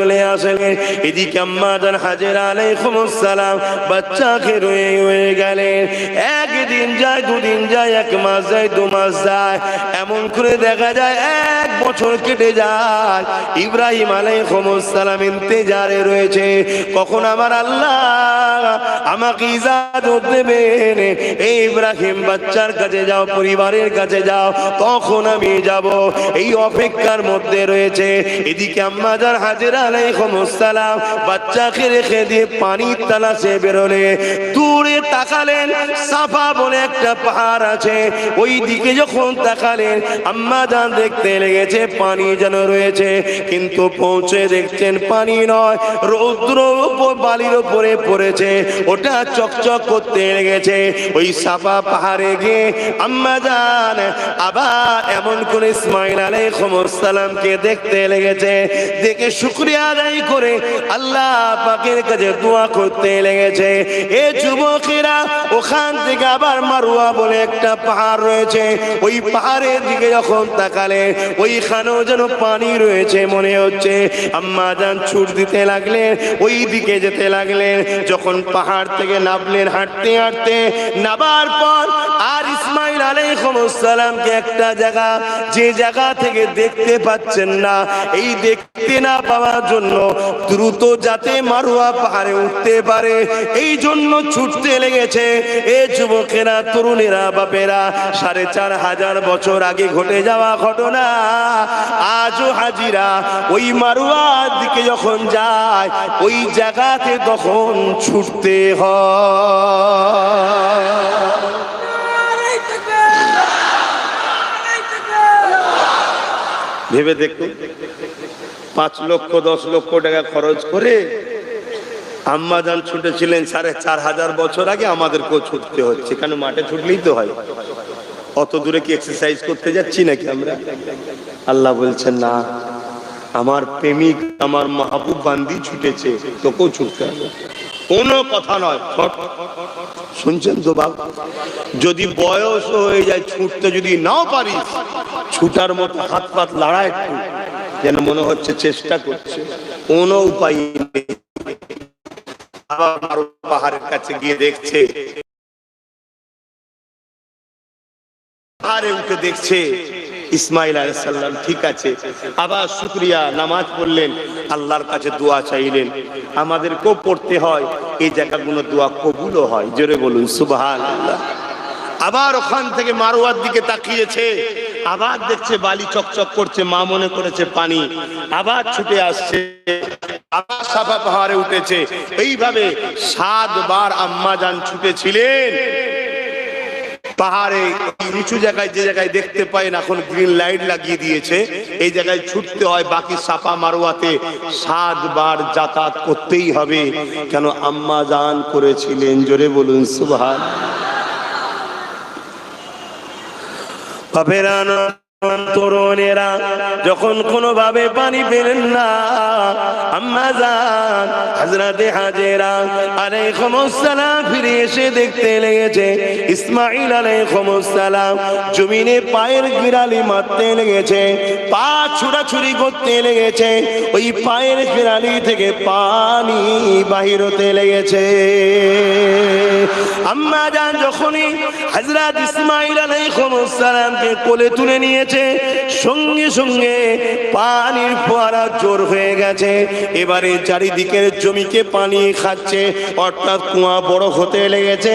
চলে আসলেন। এদিকে আম্মা জান হাজেরা আলাইহিস সালাম বাচ্চাকে রয়ে গেলেন। একদিন যায়, দুদিন যায়, 1 মাস যায়, 2 মাস যায়, এমন করে দেখা যায় 1 বছর কেটে যায়। ইব্রাহিম আলাইহিস সালাম ইন্তেজারে রয়েছে, কখন আমার আল্লাহ আমাকে ইজাজত দেবেন, এই ইব্রাহিম বাচ্চার কাছে যাও, পরিবারের কাছে যাও, তখন আমি যাব। এই অপেক্ষার মধ্যে রয়েছে। এদিকে আম্মা জান হাজেরা আলাইহিস সালাম বাচ্চাকে রেখে দিয়ে পানির তালাশে বেরোলে, দূরে তাকালেন, সাফা বলে একটা পাহাড় আছে, ওই দিকে যখন তাকালেন আম্মা জান দেখতে লেগেছে পানি যেন রয়েছে, কিন্তু পৌঁছে দেখছেন পানি নয়, রৌদ্র বালির উপরে পড়েছে, ওটা চকচক করতে লেগেছে। ওই সাফা পাহাড়ে গিয়ে আম্মা জান আবার এমন করে ইসমাইল আলাইহিস সালামকে দেখতে লেগেছে, দেখে শুকরিয়া আদায় করে আল্লাহ পাকের কাছে দোয়া করতে লেগেছে। এ যুবকেরা, ওখান থেকে আবার মারওয়া বলে একটা পাহাড় রয়েছে, ওই পাহাড়ের দিকে যখন তাকালে ওইখানেও যেন পানি রয়েছে মনে হচ্ছে। আম্মা জান ছুট দিতে লাগলেন, ওই দিকে যেতে লাগলেন। যখন পাহাড় থেকে নামলেন, হাঁটতে হাঁটতে নামার পর আর ইসমাইল আলাইহিস সালামকে একটা জায়গা, যে জায়গা থেকে দেখতে পাচ্ছেন না, এই দেখতে না পাওয়ার জন্য দ্রুত যাতে মারওয়া পাহাড়ে উঠতে পারে এই জন্য ছুটতে লেগেছে। এ যুবকেরা, তরুণেরা, বাপেরা, 4500 বছর আগে ঘটে যাওয়া ঘটনা আজও হাজিরা ওই মারওয়ার দিকে যখন যায়, ওই জায়গাতে তখন ছুটতে হয়। ভেবে দেখুন, 5 লক্ষ 10 লক্ষ টাকা খরচ করে আম্মা জান ছুটেছিলেন 4500 বছর আগে, আমাদেরকেও ছুটতে হচ্ছে। কেন? মাঠে ছুটলেই তো হয়, অত দূরে কি এক্সারসাইজ করতে যাচ্ছি নাকি আমরা? আল্লাহ বলছেন না, আমার প্রেমিক, আমার মাহবুব বান্দি ছুটেছে, তোকেও ছুটতে হবে, কোনো কথা নয়। শুনছেন তো বাবা? যদি বয়স হয়ে যায়, ছুটতে যদি নাও পারিস, ছুটার মতো হাত পাত লাড়া একটু, যেন মনে হচ্ছে চেষ্টা করছে, কোনো উপায় নেই। আবার পাহাড়ের কাছে গিয়ে দেখছে, পাহাড়ে উঠে দেখছে ইসমাইল আলাইহিস সালাম ঠিক আছে। আবার শুকরিয়া, নামাজ পড়লেন, আল্লাহর কাছে দোয়া চাইলেন। আমাদেরকেও পড়তে হয়, এই জায়গাগুলো দোয়া কবুলও হয়। জোরে বলুন সুবহানাল্লাহ। আবার ওখান থেকে মারওয়ার দিকে তাকিয়েছে, আবার দেখছে বালি চকচক করছে, মা মনে করেছে পানি, আবার ছুটে আসছে, আবার সাফা পাহাড়ে উঠেছে। এইভাবে 7 বার আম্মা জান ছুটেছিলেন। পাহাড়ে নিচু জায়গায়, যে জায়গায় দেখতে পায় না, এখন গ্রিন লাইট লাগিয়ে দিয়েছে, এই জায়গায় ছুটতে হয়। বাকি সাফা মারওয়াতে 7 বার যাতায়াত করতেই হবে। কেন? আম্মা জান করেছিলেন। জোরে বলুন সুবহানাল্লাহ। বাপেরা, তরুণেরা, যখন কোনোভাবে পানি পেলেন না, আম্মা জান হযরতে হাজেরা আলাইহিস সালাম ফিরে এসে দেখতে লেগেছে ইসমাঈল আলাইহিস সালাম জমিনে পায়ের গিরালি মারতে লেগেছে, পা ছুড়াছুড়ি করতে লেগেছে, ওই পায়ের গিরালি থেকে পানি বাহির হতে লেগেছে। আম্মা জান যখনই হযরত ইসমাঈল আলাইহিস সালামকে কোলে তুলে নিয়েছে, সঙ্গে সঙ্গে পানির ফোয়ারা জোর হয়ে গেছে। এবারে চারিদিকের জমিকে পানি খাচ্ছে, অর্থাৎ কুয়া বড় হতে লেগেছে।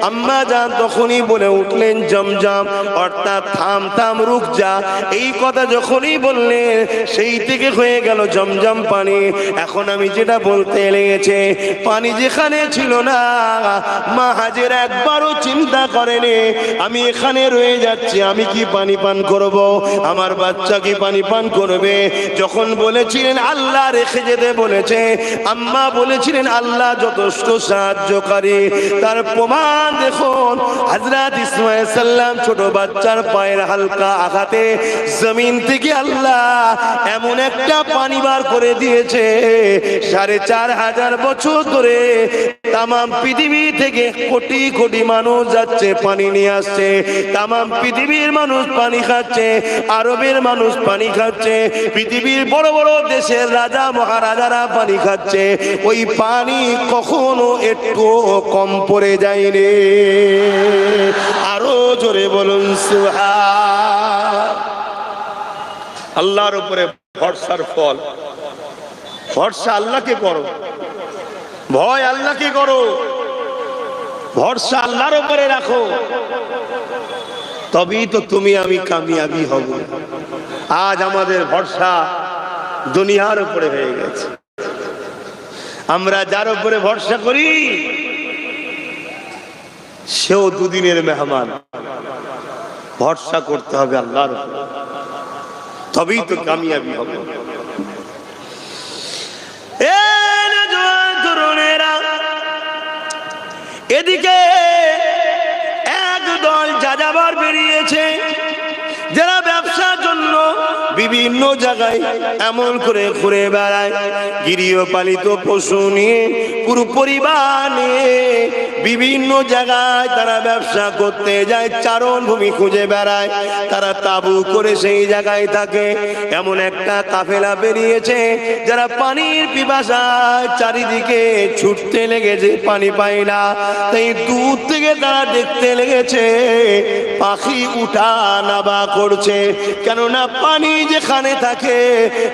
আম্মা জান তখনই বলে উঠলেন জমজম, অর্থাৎ থাম থাম রুক যা। এই কথা যখনই বললেন, সেই থেকে হয়ে গেল জমজম পানি। এখন আমি যেটা বলতে লেগেছে, পানি যেখানে ছিল না, মা হাজেরা একবারও চিন্তা করেনি আমি এখানে রয়ে যাচ্ছি, আমি কি পানি পান করব, আমার বাচ্চা কি পানি পান করবে। যখন বলেছিলেন আল্লাহ রেখে যেতে বলেছে, আম্মা বলেছিলেন আল্লাহ যথেষ্ট সাহায্যকারী। তার প্রমাণ দেখুন, হযরত ইসমাঈল সাল্লাম ছোট বাচ্চার পায়ের হালকা আঘাতে জমিন থেকে আল্লাহ এমন একটা পানি বার করে দিয়েছে, 4500 বছর ধরে তামাম পৃথিবী থেকে কোটি কোটি মানুষ যাচ্ছে পানি নিয়ে আসছে, তামাম পৃথিবীর মানুষ পানি খাচ্ছে, আরবের মানুষ পানি খাচ্ছে, পৃথিবীর বড় বড় দেশের রাজা মহারাজারা পানি খাচ্ছে। ওই পানি কখনো একটু কম পড়ে যায়নি। আরো জোরে বলুন সুবহান। আল্লাহর উপরে ভরসার ফল। ভরসা আল্লাহকে করো, ভয় আল্লাহকে করো, ভরসা আল্লাহর উপরে রাখো, তবেই তো তুমি আমি কামিয়াবি হব। আজ আমাদের ভরসা দুনিয়ার উপরে হয়ে গেছে। আমরা যার উপরে ভরসা করি সেও দুদিনের মেহমান। ভরসা করতে হবে আল্লাহর উপরে, তবেই তো কামিয়াবি হবে। এদিকে একদল যাযাবর বেরিয়েছে, যারা ব্যবসার জন্য বিভিন্ন জায়গায় এমন করে ঘুরে বেড়ায়, গৃহপালিত পশু নিয়ে পুরো পরিবার নিয়ে বিভিন্ন জায়গায় তারা ব্যবসা করতে যায়, চারণ ভূমি খুঁজে বেড়ায়, তারা তাবু করে সেই জায়গায় থাকে। এমন একটা কাফেলা বেরিয়েছে যারা পানির পিপাসায় চারিদিকে ছুটতে লেগেছে, পানি পায় না, তাই দূর থেকে তারা দেখতে লেগেছে পাখি উঠা নামা করছে। কেননা পানি যেখানে থাকে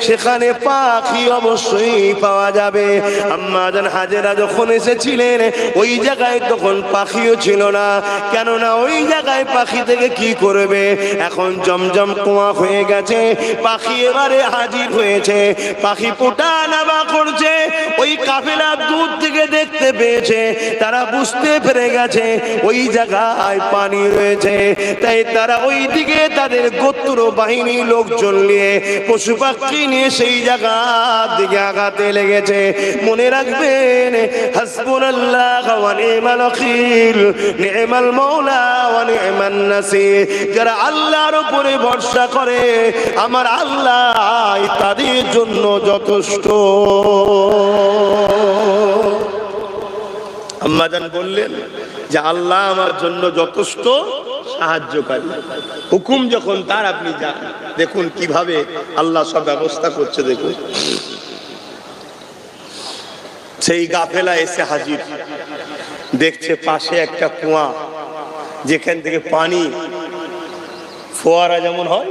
সেখানে পাখি অবশ্যই পাওয়া যাবে। আম্মা জান হাজেরা যখন এসেছিলেন ওই জায়গায় তখন পাখিও ছিল না, কেননা ওই জায়গায় পাখি থেকে কি করবে? এখন জমজম কুয়া হয়ে গেছে, পাখি এবারে হাজির হয়েছে, পাখি পোটা নামা করছে। ওই কাফেলা দূর থেকে দেখতে পেয়েছে, তারা বুঝতে পেরে গেছে ওই জায়গায় পানি রয়েছে, তাই তারা ওই দিকে তাদের গোত্র বাহিনী লোকজন নিয়ে পশু পাখি নিয়ে সেই জায়গার দিকে আগাতে লেগেছে। মনে রাখবেন, হাসবুনাল্লাহ ওয়া নি'মাল ওয়াকিল, নি'মাল মাওলা ওয়া নি'মান নাসির। যারা আল্লাহর উপরে ভরসা করে আমার আল্লাহ তাদের জন্য যথেষ্ট। আম্মা জান বললেন যে আল্লাহ আমার জন্য যথেষ্ট সাহায্যকারী। হুকুম যখন তার, আপনি যান। দেখুন কিভাবে আল্লাহ সব ব্যবস্থা করছে। দেখুন সেই কাফেলা এসে হাজির, দেখছে পাশে একটা কুয়া, যেখান থেকে পানি ফোয়ারা যেমন হয়,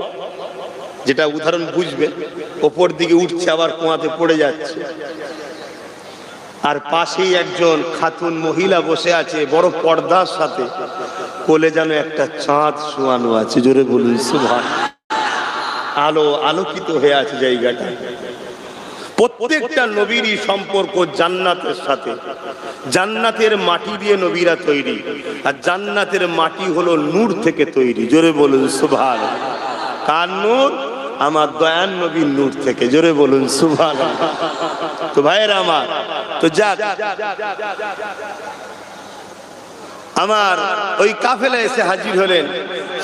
যেটা উদাহরণ বুঝবেন, ওপর দিকে উঠছে আবার কুয়াতে পড়ে যাচ্ছে। আর পাশেই একজন খাতুন মহিলা বসে আছে বড় পর্দার সাথে, কোলে যেন একটা চাঁদ শোয়ানো আছে। জোরে বলুন সুবহান। আলো আলোকিত হয়ে আছে জায়গাটা। প্রত্যেকটা নবীরই সম্পর্ক জান্নাতের সাথে। জান্নাতের মাটি দিয়ে নবীরা তৈরি, আর জান্নাতের মাটি হলো নূর থেকে তৈরি। জোরে বলুন সুবহান। কার নূর? আমার দয়ান নবীর নূর থেকে। জোরে বলুন সুবহান। তো ভাইয়েরা আমার, তো যাক, আমার ওই কাফেলা এসে হাজির হলেন।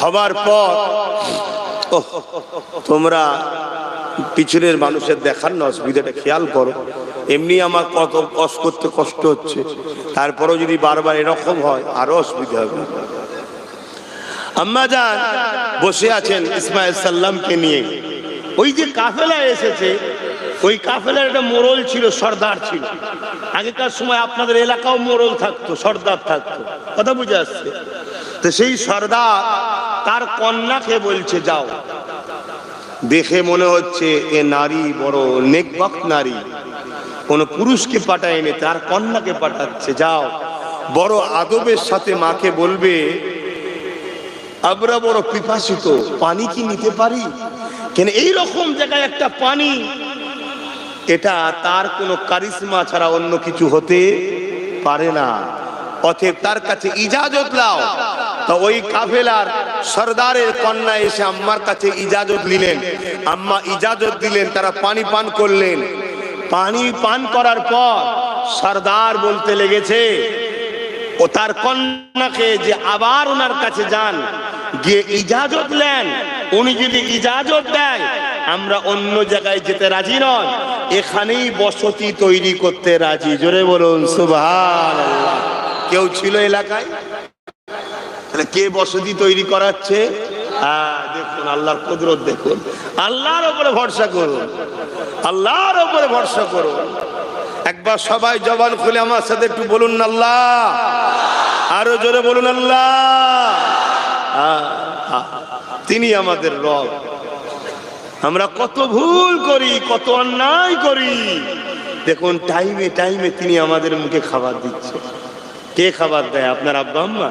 হবার পর তোমরা পিছনের মানুষের দেখার না অসুবিধাটা খেয়াল করো। এমনি আমার কত করতে কষ্ট হচ্ছে, তারপরেও যদি বারবার এরকম হয় আরো অসুবিধা হবে। আম্মা জান বসে আছেন ইসমাইল সাল্লামকে নিয়ে। ওই যে কাফেলা এসেছে, ওই কাফেলার একটা মোড়ল ছিল, সর্দার ছিল। আগেকার সময় আপনাদের এলাকাও মোড়ল থাকতো, সর্দার থাকতো, কথা বুঝে আসছে? তো সেই সর্দার তার কন্যাকে বলছে যাও। দেখে মনে হচ্ছে এ নারী বড় নেকবখ নারী, কোন পুরুষকে পাঠায়নি, তার কন্যাকে পাঠাচ্ছে। যাও, বড় আদবের সাথে মাকে বলবে আমরা বড় পিপাসিত, পানি কি নিতে পারি? কেন এই রকম জায়গায় একটা পানি, এটা তার কোনো কারিশমা ছাড়া অন্য কিছু হতে পারে না। অতএব তার কাছে ইজাজত নাও। তো ওই কাফেলার সর্দারের কন্যা এসে আম্মার কাছে ইজাজত নিলেন। আম্মা ইজাজত দিলেন, তারা পানি পান করলেন। পানি পান করার পর সর্দার বলতে লেগেছে ও তার কন্যাকে যে আবার ওনার কাছে যান, গিয়ে ইজাজত নেন। উনি যদি ইজাজত দেয় আমরা অন্য জায়গায় যেতে রাজি নয়, এখানেই বসতি তৈরি করতে রাজি। জোরে বলুন সুবহানাল্লাহ। কেউ ছিল এলাকায়? তাহলে কে বসতি তৈরি করাচ্ছে? দেখুন আল্লাহর কুদরত, দেখুন। আল্লাহর উপরে ভরসা করুন, আল্লাহর উপরে ভরসা করুন। একবার সবাই জবান খুলে আমার সাথে একটু বলুন না আল্লাহ, আরো জোরে বলুন আল্লাহ। তিনি আমাদের রব। আমরা কত ভুল করি, কত অন্যায় করি। দেখুন টাইমে টাইমে তিনি আমাদের মুখে খাবার দিচ্ছে। কে খাবার দেয়? আপনার আব্বা আম্মা।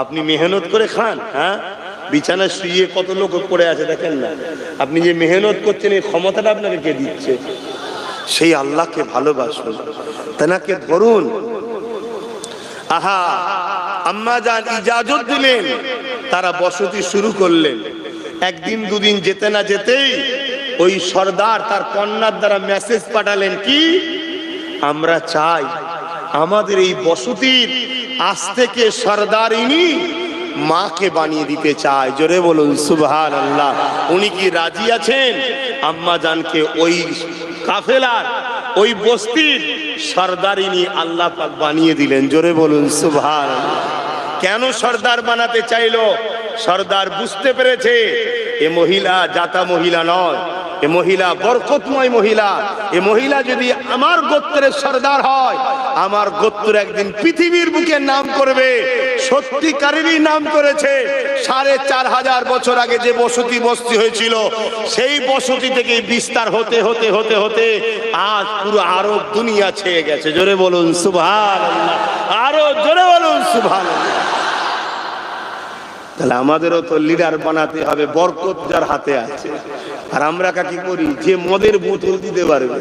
আপনি মেহনত করে খান। হ্যাঁ, বিছানায় শুয়ে কত লোক পড়ে আছে দেখেন না। আপনি যে মেহনত করছেন এই ক্ষমতাটা আপনাকে কে দিচ্ছে? সেই আল্লাহকে ভালোবাসুন, তেনাকে ধরুন। আহা, আম্মা জান ইজাজত দিলেন, তারা বসতি শুরু করলেন। একদিন দুদিন যেতে না যেতেই ওই সর্দার তার কন্যার দ্বারা মেসেজ পাঠালেন, কি আমরা চাই আমাদের এই বসতির আজ থেকে সর্দারিনী মাকে বানিয়ে দিতে চায়। জোরে বলুন সুবহানাল্লাহ। উনি কি রাজি আছেন? আম্মা জানকে ওই কাফেলার ওই বস্তির সর্দারিনী আল্লাহ পাক বানিয়ে দিলেন। জোরে বলুন সুবহানাল্লাহ। কেন সর্দার বানাতে চাইলো? সর্দার বুঝতে পেরেছে এ মহিলা জাতা মহিলা নয়, এ মহিলা বরকতময় মহিলা। এ মহিলা যদি আমার গোত্রের সর্দার হয়, আমার গোত্র একদিন পৃথিবীর বুকে নাম করবে। সত্যিকারেরই নাম করেছে। ৪,৫০০ বছর আগে যে বসতি বস্তি হয়েছিল, সেই বসতি থেকে বিস্তার হতে হতে হতে হতে আজ পুরো আরব দুনিয়া ছেয়ে গেছে। জোরে বলুন সুবহানাল্লাহ, আরো জোরে বলুন সুবহানাল্লাহ। তাহলে আমাদেরও তো লিডার বানাতে হবে, বরকত যার হাতে আছে। আর আমরা কি করি? যে মদের বোতল দিতে পারবে।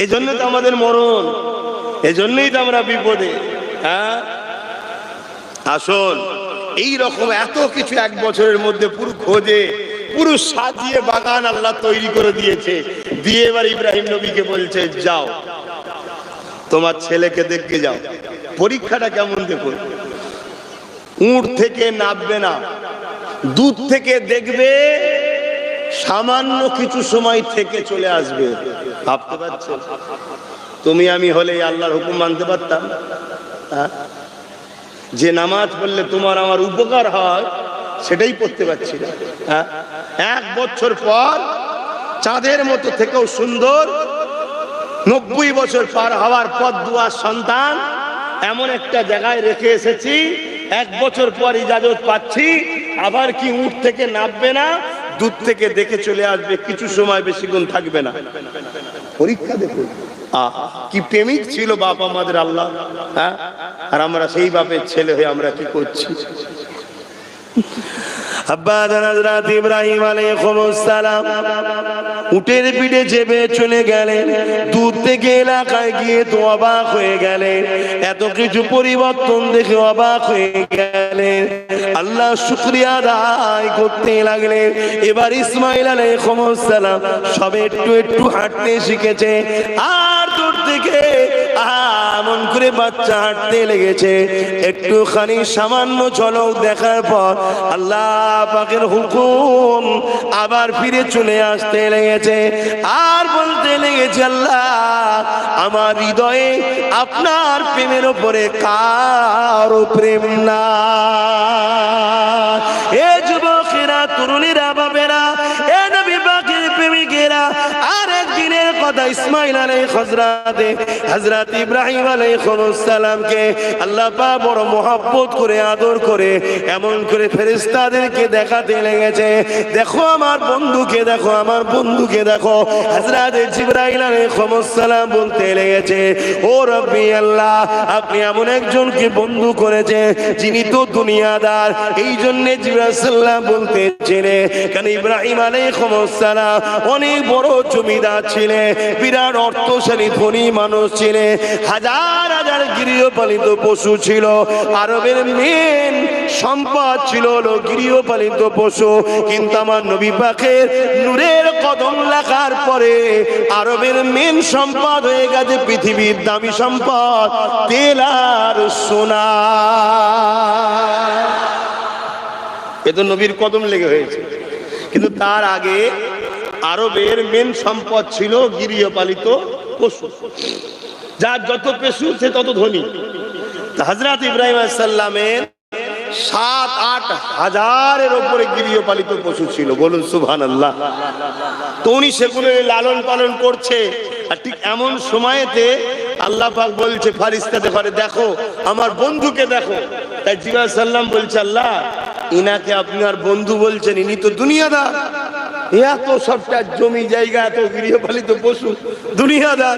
এজন্য তো আমাদের মরণ, এজন্যই তো আমরা বিপদে। হ্যাঁ, আসুন এই রকম এত কিছু এক বছরের মধ্যে পুরো খোঁজে, পুরো সাজিয়ে বাগান আল্লাহ তৈরি করে দিয়েছে। দিয়ে এবার ইব্রাহিম নবীকে বলছে, যাও তোমার ছেলেকে দেখতে যাও। পরীক্ষাটা কেমন দেখুন। উট থেকে নামবে না, দুধ থেকে দেখবে, সামান্য কিছু সময় থেকে চলে আসবে। ভাবতে পারছো? তুমি আমি হলে আল্লাহর হুকুম মানতে পারতাম? যে নামাজ পড়লে তোমার আমার উপকার হয় সেটাই পড়তে পারছি না। হ্যাঁ, 1 বছর পর চাঁদের মতো থেকেও সুন্দর, 90 বছর পার হওয়ার পর দুয়ার সন্তান এমন একটা জায়গায় রেখে এসেছি। 1 বছর পর ইজাজত পাচ্ছি, আবার কি উঠ থেকে নামবে না, দুধ থেকে দেখে চলে আসবে, কিছু সময় বেশিক্ষণ থাকবে না। পরীক্ষা দেখুন। কি প্রেমিক ছিল বাপ আমাদের আল্লাহ। হ্যাঁ, আর আমরা সেই বাপের ছেলে হয়ে আমরা কি করছি? আব্বা হযরত ইব্রাহিম আলাইহিস সালাম উটের পিঠে চেপে চলে গেলেন। দূর থেকে এলাকায় গিয়ে তো অবাক হয়ে গেলেন, এত কিছু পরিবর্তন দেখে অবাক হয়ে গেলেন। আল্লাহ শুকরিয়া আদায় করতে লাগলেন। এবার ইসমাইল আলাইহিস সালাম সবে একটু একটু হাঁটতে শিখেছে। আর দূর থেকে এমন করে বাচ্চা হাঁটতে লেগেছে। একটুখানি সামান্য ঝলক দেখার পর আল্লাহ পাকের হুকুম আবার ফিরে চলে আসতে লেগেছে। আর বলতে লেগেছে, আল্লাহ আমার হৃদয়ে আপনার প্রেমের উপরে কারো প্রেম না। এ যুবকেরা, তরুণীরা, বাবেরা, এ নবী পাকের প্রেমিকেরা, আর একদিনের কথা ইসমাইল হযরত ইব্রাহিম আলাইহিস সালামকে আল্লাহ পাক বড় মহব্বত করে আদর করে এমন করে ফেরেশতাদেরকে দেখাতে লেগেছে, দেখো আমার বন্ধুকে, দেখো আমার বন্ধুকে দেখো। হযরত জিবরাইল আলাইহিস সালাম বলতে লেগেছে, ও রব্বি আল্লাহ, আপনি এমন একজনকে বন্ধু করেছে যিনি তো দুনিয়াদার। এই জন্য জিবরাইল সাল্লাম বলতেছিলেন, কারণ ইব্রাহিম আলাইহিস সালাম অনেক বড় জমিদার ছিলেন, বিরাট অর্থশালী ধনী মানুষ ছিলেন, হাজার হাজার গৃহপালিত পশু ছিল। আরবের মেন সম্পদ ছিল গৃহপালিত পশু। কিন্তু আমার নবী পাকের নূরের কদম লাগার পরে আরবের মেন সম্পদ হয়ে গেছে পৃথিবীর দামি সম্পদ তেল আর সোনা। এ তো নবীর কদম লেগে হয়েছে। কিন্তু তার আগে আরবের মেন সম্পদ ছিল গৃহপালিত পশু, যার যত পশু সে তত ধনী। হযরত ইব্রাহিম আলাইহিস সালামের 7-8 হাজারের উপরে গৃহপালিত পশু ছিল, বলুন সুবহানাল্লাহ। তো উনি সেগুলো লালন পালন করছে। আর ঠিক এমন সময়তে আল্লাহ পাক বলছে ফারিস্তাতে পারে, দেখো আমার বন্ধুকে দেখো। তাই জিবরাইল সাল্লাম বলছে, আল্লাহ ইনাকে আপনি আর বন্ধু বলছেন, ইনি তো দুনিয়াদার, এত সবটা জমি জায়গা, এত গৃহপালিত পশু, দুনিয়াদার।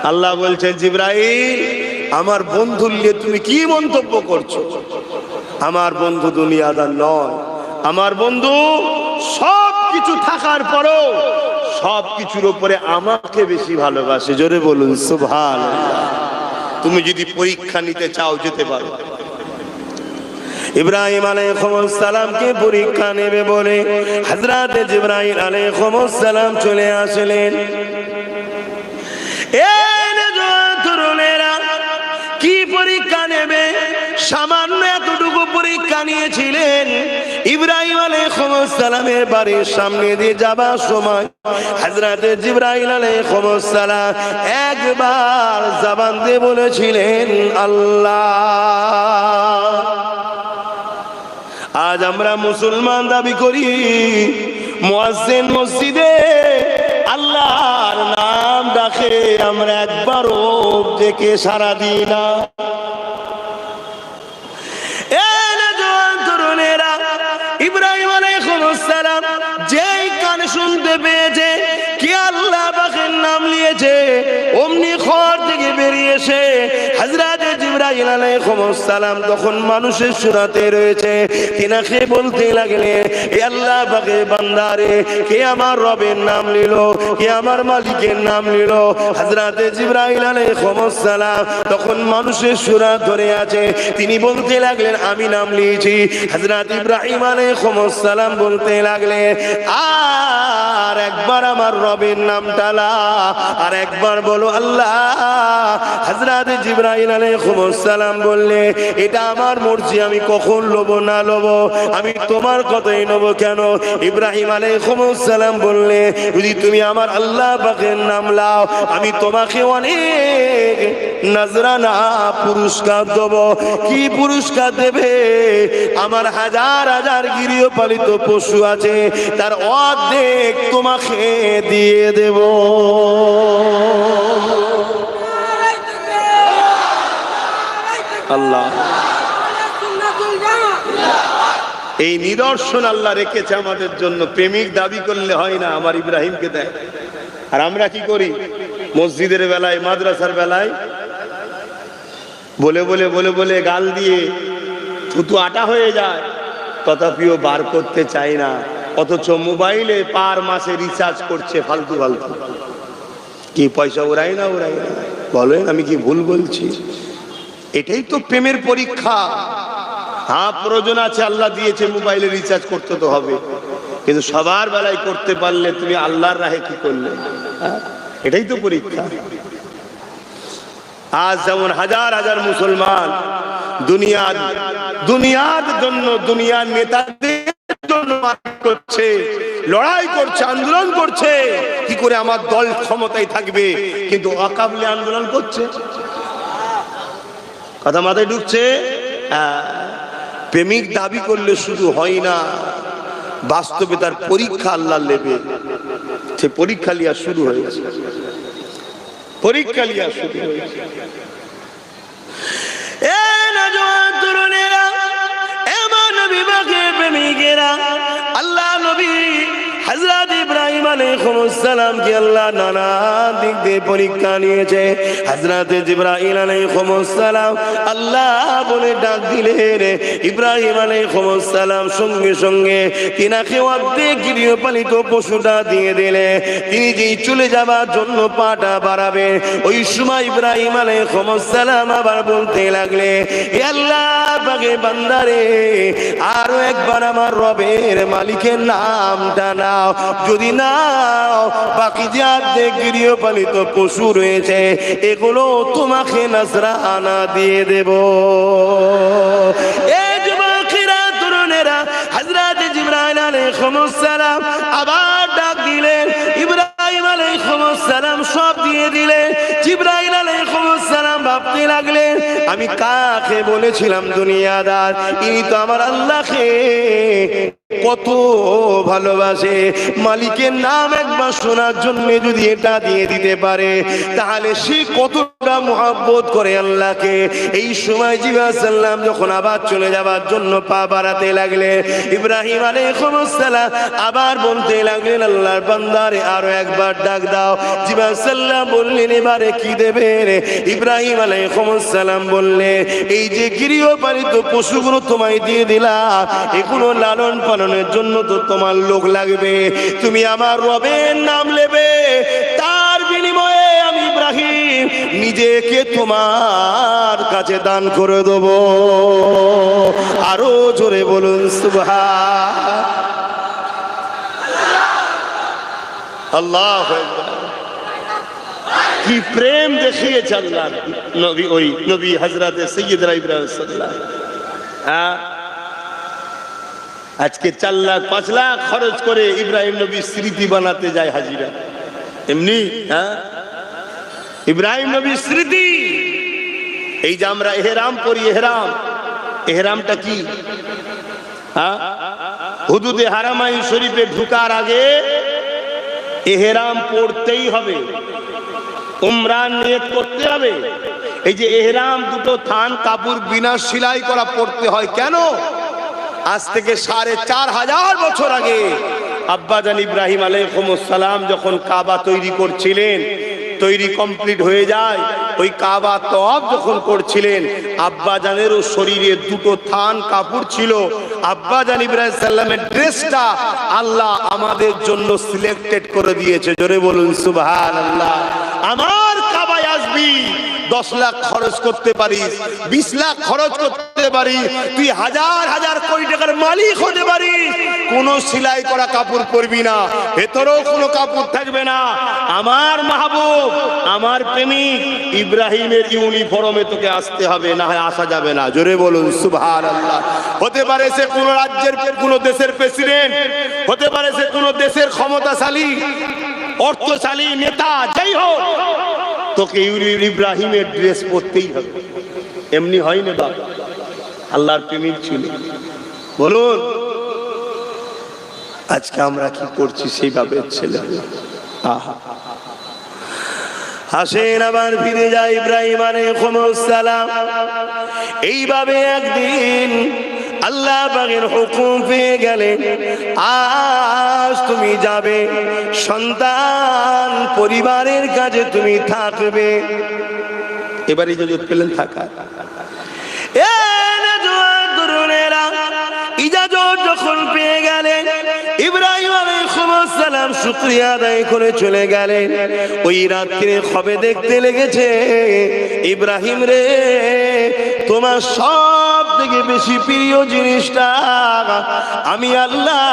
আল্লাহ বলছেন, জিবরাইল আমার বন্ধু নিয়ে তুমি কি মন্তব্য করছো? আমার বন্ধু দুনিয়াদার নয়, আমার বন্ধু সব কিছু থাকার পরও সব কিছুর উপরে আমাকে বেশি ভালোবাসে। জোরে বলুন সুবহানাল্লাহ। তুমি যদি পরীক্ষা নিতে চাও যেতে পারো। ইব্রাহিম আলাইহিস সালামকে পরীক্ষা নেবে বলে হযরত জিবরাইল আলাইহিস সালাম চলে আসলেন। এই তরুণেরা কি পরীক্ষা নেবে? সামান্য এতটুকু পরীক্ষা নিয়েছিলেন। ইব্রাহিম আলাইহিস সালামের বাড়ির সামনে দিয়ে যাবার সময় হযরত জিবরাইল আলাইহিস সালাম একবার জবান দিয়ে বলেছিলেন আল্লাহ। আজ আমরা মুসলমান দাবি করি, মুয়াজ্জিন মসজিদে আল্লাহর নাম ডাকে, আমরা একবারও ডেকে সাড়া দিই না। ইব্রাহিম আলাইহিস সালাম যেই কান শুনতে পেয়েছে কি আল্লাহ পাকের নাম নিয়েছে, অমনি ঘর থেকে বেরিয়ে এসে হযরত জিবরাইল আলাইহিস সালাম তখন মানুষের সুরাতে রয়েছে, তিনাকে বলতে লাগলেন, হে আল্লাহ পাকের বান্দারে, কে আমার রবের নাম নিল, কে আমার মালিকের নাম নিল? হযরত জিবরাইল আলাইহিস সালাম তখন মানুষের সুরাত ধরে আছে, তিনি বলতে লাগলেন আমি নাম নিয়েছি। হযরত ইব্রাহিম আলাইহিস সালাম বলতে লাগলেন, আর একবার আমার রবের নামটা লা, আর একবার বলো আল্লাহ। হযরত জিবরাইল আলাইহিস সালাম বললে, এটা আমার মর্জি, আমি কখন লব না লব, আমি তোমার কথাই নেব কেন? ইব্রাহিম আলাইহিস সালাম বললে, যদি তুমি আমার আল্লাহ পাকের নাম লাও, আমি তোমাকে অনেক নজরানা পুরস্কার দেব। কি পুরস্কার দেবে? আমার হাজার হাজার গৃহপালিত পশু আছে, তার অর্ধেক তোমাকে দিয়ে দেব। আল্লাহ এই নিদর্শন আল্লাহ রেখেছে আমাদের জন্য। প্রেমিক দাবি করলে হয় না, আমার ইব্রাহিমকে দেয়। আর আমরা কি করি? মসজিদের বেলায়, মাদ্রাসার বেলায় বলে বলে বলে বলে গাল দিয়ে থুতু আটা হয়ে যায়, তথাপিও বার করতে চাই না। অথচ মোবাইলে পার মাসে রিচার্জ করছে ফালতু ফালতু। কি পয়সা উড়াই না উড়াই না? বলেন আমি কি ভুল বলছি? এটাই তো প্রেমের পরীক্ষা। হ্যাঁ, প্রয়োজন আছে, আল্লাহ দিয়েছে, মোবাইলে রিচার্জ করতে তো হবে, কিন্তু সবার বেলায় করতে পারলে তুমি আল্লাহর রাহে কি করলে? এটাই তো পরীক্ষা। আজ যেমন হাজার হাজার মুসলমান দুনিয়ার জন্য, দুনিয়ার নেতাদের জন্য করছে, লড়াই করছে, আন্দোলন করছে, কি করে আমার দল ক্ষমতায় থাকবে, কিন্তু অকাবলে আন্দোলন করছে। কথা মাথায় ঢুকছে? প্রেমিক দাবি করলে শুধু হয় না, বাস্তবে তার পরীক্ষা আল্লাহ নেবে। সে পরীক্ষা লিয়া শুরু হয়েছে, পরীক্ষা লিয়া শুরু হয়েছে। আল্লাহ নবী হযরত ইব্রাহিম আলাইহিস সালাম কে আল্লাহ নানা দিক দিয়ে পরীক্ষা নিয়েছে। হযরত জিবরাইল আলাইহিস সালাম আল্লাহ বলে ডাক দিলেন, ইব্রাহিম আলাইহিস সালাম সঙ্গে সঙ্গে তিনাকে অর্ধেক গৃহপালিত পশুটা দিয়ে দিলে। তিনি যেই চলে যাবার জন্য পাটা বাড়াবে, ওই সময় ইব্রাহিম আলাইহিস সালাম আবার বলতে লাগলে, হে আল্লাহ পাকের বান্দারে, আরো একবার আমার রবের মালিকের নামটা নাও, যদি নাও বাকি যে অর্ধেক গৃহপালিত পশু রয়েছে এগুলো তোমাকে নজরানা দিয়ে দেব। এই যুবকেরা, তরুণেরা, হযরত জিবরাইল আলাইহিস আলাইহিস সালাম আবার ডাক দিলেন, ইব্রাহিম আলাইহিস সালাম সব দিয়ে দিলেন। জিবরাইল আলাইহিস সালাম ভাবতে লাগলেন, আমি কাকে বলেছিলাম দুনিয়াদার, ইনি তো আমার আল্লাহকে কত ভালোবাসে। মালিকের নাম একবার শোনার জন্য যদি এটা দিয়ে দিতে পারে, তাহলে সে কতটা মুহাব্বত করে আল্লাহকে। এই সময় জিবরাইল সাল্লাম যখন আবার চলে যাবার জন্য পা বাড়াতে লাগলেন, ইব্রাহিম আলাইহিস সালাম আবার বলতে লাগলেন, আল্লাহর বান্দারে আরো একবার ডাক দাও। জিবরাইল সাল্লাম বললেন, এবারে কি দেবে রে? ইব্রাহিম আলাইহিস সালাম বললেন, এই যে গৃহপালিত পশুগুলো তোমায় দিয়ে দিলাম, এগুলো লালন পালনের জন্য তো তোমার লোক লাগবে, তুমি আমার রবের নাম নেবে, তার বিনিময়ে আমি ইব্রাহিম নিজেকে তোমার কাছে দান করে দেব। আরো জোরে বলুন সুবহান আল্লাহু আকবার। কি প্রেম দেখিয়েছে আল্লাহ নবী, ওই নবী হযরত সাইয়্যিদনা ইব্রাহিম সাল্লাল্লাহু আলাইহি। আজকে 4 লাখ 5 লাখ খরচ করে ইব্রাহিম নবীর স্মৃতি বানাতে যায় হাজিরা, এমনি ইব্রাহিম নবীর স্মৃতি। এই যে আমরা ইহরাম পরি, ইহরামটা কি? হুদুদে হারামাইন শরীফে ঢোকার আগে ইহরাম পড়তেই হবে, উমরার নিয়ত করতে হবে। এই যে ইহরাম দুটো থান কাপড় বিনা সেলাই করা পড়তে হয় কেন? আজ থেকে 4500 বছর আগে আব্বাজান ইব্রাহিম আলাইহিস সালাম যখন কাবা তৈরি করছিলেন, তৈরি কমপ্লিট হয়ে যায়, ওই কাবা তওয়াফ যখন করছিলেন, আব্বাজানেরও শরীরে দুটো থান কাপড় ছিল। আব্বাজান ইব্রাহিম সাল্লামের ড্রেসটা আল্লাহ আমাদের জন্য সিলেক্টেড করে দিয়েছে। জোরে বলুন সুবহানাল্লাহ। আমার কাবায় আসবি, 10 লাখ খরচ করতে পারিস, 20 লাখ খরচ করতে পারিস, তুই হাজার হাজার কোটি টাকার মালিক হতে পারিস, কোন সেলাই করা কাপড় পরবি না, ভেতরেও কোনো কাপড় থাকবে না। আমার মাহবুব, আমার প্রেমিক ইব্রাহিমের ইউনিফর্মে তোকে আসতে হবে, না হয় আসা যাবে না। জোরে বলুন সুবহানাল্লাহ। হতে পারে সে কোন রাজ্যের, কোন দেশের প্রেসিডেন্ট, হতে পারে সে কোন দেশের ক্ষমতাশালী অর্থশালী নেতা, যাই হোক, তোকে ইব্রাহিমের ড্রেস পরতেই হবে। এমনি হয় না বাবা, আল্লাহর প্রেমিক ছিল। বলুন আজকে আমরা কি করছি সেইভাবে ছেলে। হাসেন আবার ফিরে যায় ইব্রাহিম আলাইহিস সালাম। এইভাবে একদিন আল্লাহ পাকের হুকুম পেয়ে গেলেন, আজ তুমি যাবে, সন্তান পরিবারের কাছে তুমি থাকবে। এবার ইজাজত পেলেন থাকা। ইজাজত যখন পেয়ে গেলেন, ইব্রাহিম আলাইহিস সালাম শুকরিয়া আদায় করে চলে গেলেন। ওই রাত্রে খবে দেখতে লেগেছে, ইব্রাহিম রে, তোমার সব থেকে বেশি প্রিয় জিনিসটা আমি আল্লাহ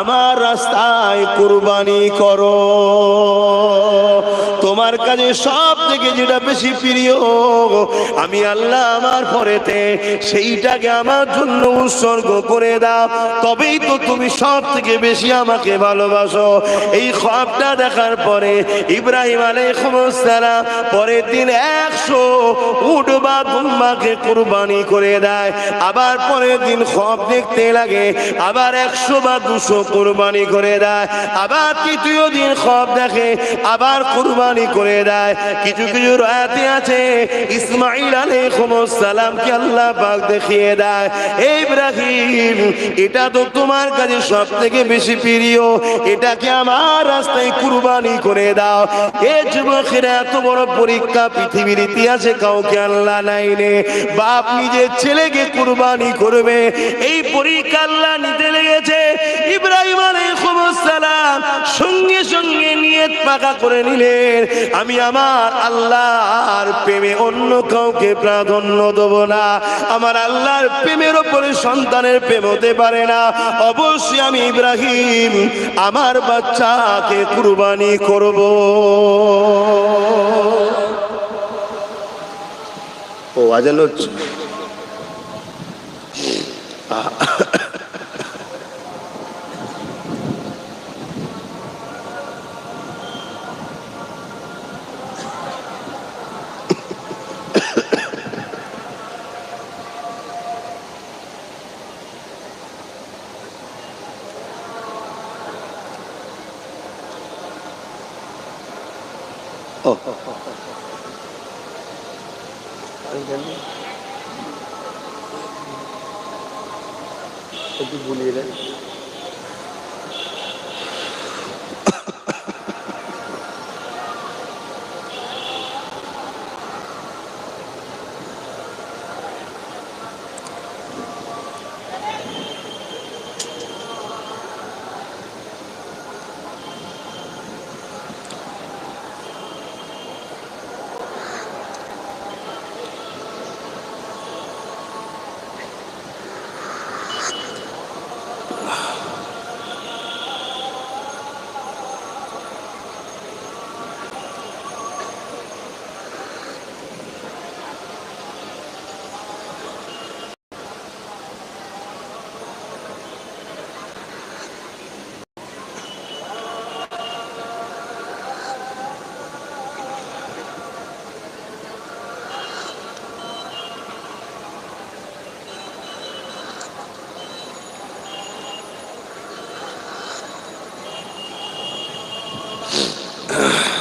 আমার রাস্তায় কুরবানি করো। তোমার কাছে সব থেকে যেটা বেশি প্রিয় আমি আল্লাহ আমার পরেতে সেইটাকে আমার জন্য উৎসর্গ করে দাও, তবেই তো তুমি সব থেকে বেশি আমাকে ভালোবাসো। এই খ্বাবটা দেখার পরে ইব্রাহিম আলাইহিস সালাম পরের দিন 100 উট বা দুম্বাকে কুরবানি করে দেয়। আবার পরের দিন খ্বাব দেখতে লাগে, আবার 100 বা 200 কুরবানি করে দেয়। আবার তৃতীয় দিন খ্বাব দেখে, আবার কুরবানি করে দেয়। কিছু কিছু রাতে আছে ইসমাঈল আলাইহিস সালামকে আল্লাহ পাক দেখিয়ে দেয়, হে ইব্রাহিম, এটা তো তোমার কাছে সব থেকে বেশি প্রিয়, এটাকে আমার রাস্তায় কুরবানি করে দাও। এ যুবকেরা, এত বড় পরীক্ষা পৃথিবীর ইতিহাসে কাউকে আল্লাহ নাইনে। বাপ নিজের ছেলেকে কুরবানি করবে, এই পরীক্ষা আল্লাহ নিতে লেগেছে। ইব্রাহিম আলাইহিস সালাম সঙ্গে সঙ্গে নিয়ত পাকা করে নিলেন, আমি আমার আল্লাহর প্রেমে অন্য কাউকে প্রাধান্য দেব না। আমার আল্লাহর প্রেমের উপরে সন্তানের প্রেম হতে পারে না। অবশ্যই আমি ইব্রাহিম আমার বাচ্চাকে কুরবানি করব। ও আজান হচ্ছে। একটু বলিয়ে দেন।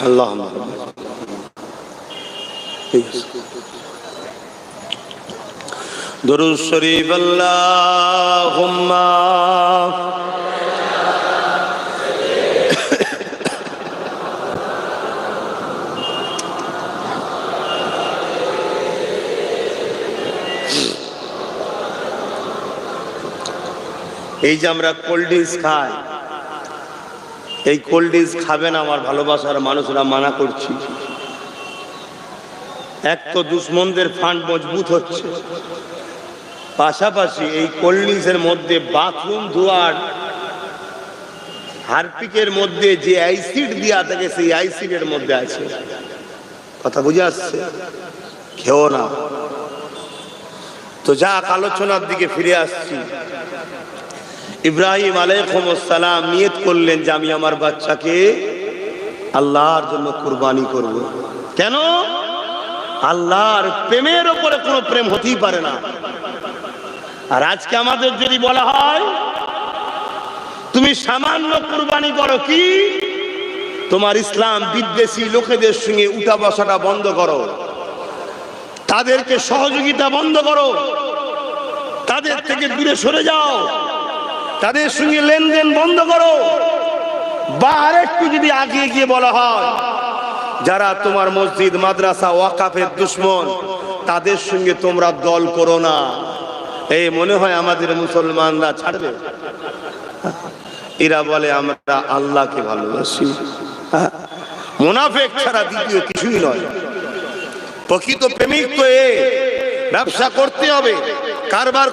اللهم درود شریف اللهم এই যে আমরা কোল্ড ড্রিঙ্কস খাই, এই কোল্ড ড্রিঙ্কস খাবেন আমার ভালোবাসার মানুষরা মানা করছি। এক তো দুশ্মনদের ফান্ড মজবুত হচ্ছে, পাশাপাশি এই কোল্ড ড্রিঙ্কসের মধ্যে বাথরুম ধোয়ার হারপিকের মধ্যে যে অ্যাসিড দেওয়া থাকে সেই অ্যাসিডের মধ্যে আছে। কথা বুঝে আসছে? খেও না। তো যাক, আলোচনার দিকে ফিরে আসছি। ইব্রাহিম আলাইহিস সালাম নিয়ত করলেন যে আমি আমার বাচ্চাকে আল্লাহর জন্য কুরবানি করব। কেন? আল্লাহর প্রেমের উপরে কোনো প্রেম হতেই পারে না। আর আজকে আমাদের যদি বলা হয় তুমি সামান্য কুরবানি করো, কি তোমার ইসলাম বিদ্বেষী লোকেদের সঙ্গে উঠা বসাটা বন্ধ করো, তাদেরকে সহযোগিতা বন্ধ করো, তাদের থেকে দূরে সরে যাও, তাদের সঙ্গে লেনদেন বন্ধ করো। বা আরেকটু যদি আগিয়ে গিয়ে বলা হয় যারা তোমার মসজিদ মাদ্রাসা ওয়াকাফের দুশ্মন, তাদের সঙ্গে তোমরা দল করো না। এই মনে হয় আমাদের মুসলমানরা ছাড়বে? এরা বলে আমরা আল্লাহকে ভালোবাসি। মুনাফিক ছাড়া দ্বিতীয় কিছুই নয়। প্রকৃত প্রেমিক তো ব্যবসা করতে হবে, কারবার